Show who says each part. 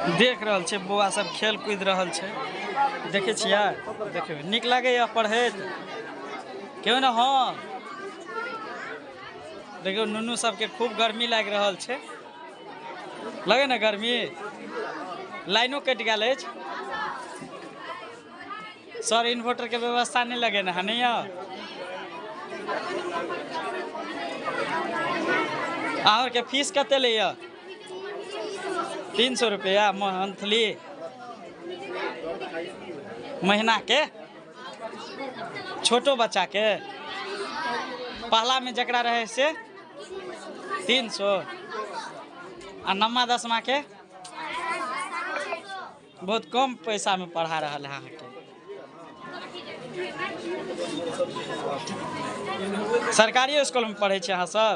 Speaker 1: देख रहल छै बौआ सब खेल कूद रहल छै। देखे छियै, देखियो नीक लागैया पढ़ैत क्यों ना। हाँ देखियो नुनू सबके खूब गर्मी लागि रहल छै, लगे ना गर्मी। लाइनो कटि गेल अछि सर, इन्वर्टर के व्यवस्था नहीं लगे ना नहीं। और के फीस कते लिया? 300 रुपया मंथली महीना के। छोटो बच्चा के पहला में जकरा रहे से 300 आ नम्मा दसमा के बहुत कम पैसा में पढ़ा रहा है अहाँ के। सरकारी स्कूल में पढ़े अहाँ सब।